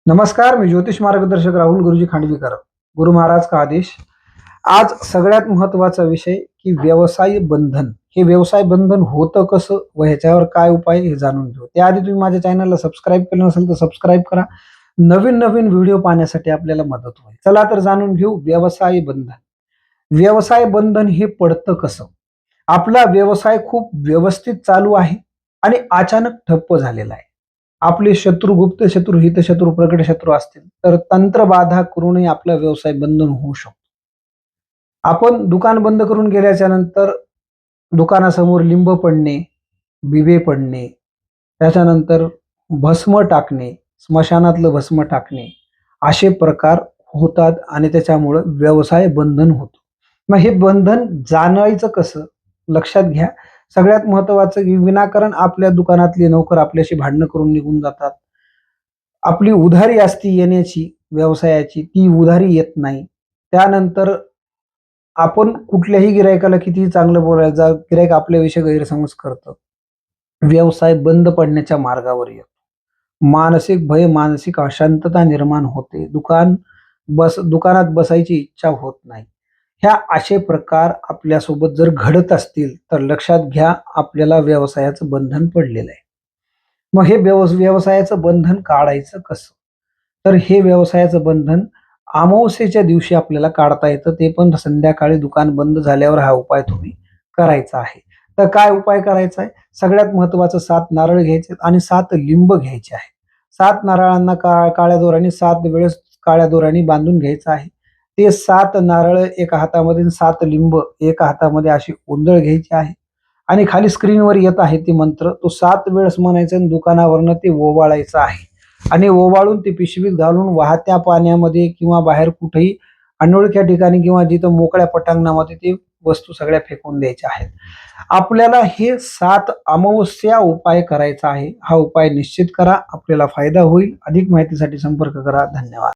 नमस्कार, मी ज्योतिष मार्गदर्शक राहुल गुरुजी खांडवीकर. गुरु महाराज का आदेश. आज सगळ्यात महत्वाचा विषय की व्यवसाय बंधन. हे व्यवसाय बंधन होतं कसं व ह्याच्यावर काय उपाय हे जाणून घेऊ. त्याआधी तुम्ही माझ्या चॅनलला सबस्क्राईब केलं नसेल तर सबस्क्राईब करा. नवीन नवीन व्हिडिओ पाहण्यासाठी आपल्याला मदत होईल. चला तर जाणून घेऊ व्यवसाय बंधन. व्यवसाय बंधन हे पडतं कसं? आपला व्यवसाय खूप व्यवस्थित चालू आहे आणि अचानक ठप्प झालेला आहे. आपले शत्रू, गुप्त शत्रू, हितशत्रू, प्रकट शत्रू असतील तर तंत्रबाधा करूनही आपला व्यवसाय बंधन होऊ शकतो. आपण दुकान बंद करून गेल्याच्या नंतर दुकानासमोर लिंब पडणे, बिबे पडणे, त्याच्यानंतर भस्म टाकणे, स्मशानातलं भस्म टाकणे, असे प्रकार होतात आणि त्याच्यामुळं व्यवसाय बंधन होतो. मग हे बंधन जाणवायचं कसं? लक्षात घ्या. सगळ्यात महत्वाचं की विनाकारण आपल्या दुकानातले नोकर आपल्याशी भांडणं करून निघून जातात. आपली उधारी असती येण्याची व्यवसायाची, ती उधारी येत नाही. त्यानंतर आपण कुठल्याही गिरायकाला कितीही चांगलं बोलायचं, गिरायक आपल्याविषयी गैरसमज करतं. व्यवसाय बंद पडण्याच्या मार्गावर येतो. मानसिक भय, मानसिक अशांतता निर्माण होते. दुकानात बसायची इच्छा होत नाही. ह्या असे प्रकार आपल्यासोबत जर घडत असतील तर लक्षात घ्या, आपल्याला व्यवसायाचं बंधन पडलेलं आहे. मग हे व्यवसायाचं बंधन काढायचं कसं? तर हे व्यवसायाचं बंधन अमावस्येच्या दिवशी आपल्याला काढता येतं. ते पण संध्याकाळी दुकान बंद झाल्यावर हा उपाय तुम्ही करायचा आहे. तर काय उपाय करायचा आहे? सगळ्यात महत्वाचं 7 नारळ घ्यायचे आणि 7 लिंब घ्यायचे आहे. 7 नारळांना काळ्या दोऱ्याने 7 वेळेस काळ्या दोऱ्याने बांधून घ्यायचं आहे. ते 7 नारळ एका हातामध्ये 7 लिंब एका हातामध्ये अशी ओंजळ घ्यायची आहे आणि खाली स्क्रीनवर येत आहे ते मंत्र. तो 7 वेळेस म्हणायचा आणि दुकानावरनं ते ओवाळायचं आहे आणि ओवाळून ते पिशवीत घालून वाहत्या पाण्यामध्ये किंवा बाहेर कुठेही अनोळख्या ठिकाणी किंवा जिथं मोकळ्या पटांगणामध्ये ते वस्तू सगळ्या फेकून द्यायच्या आहेत. आपल्याला हे 7 अमावस्या उपाय करायचा आहे. हा उपाय निश्चित करा. आपल्याला फायदा होईल. अधिक माहितीसाठी संपर्क करा. धन्यवाद.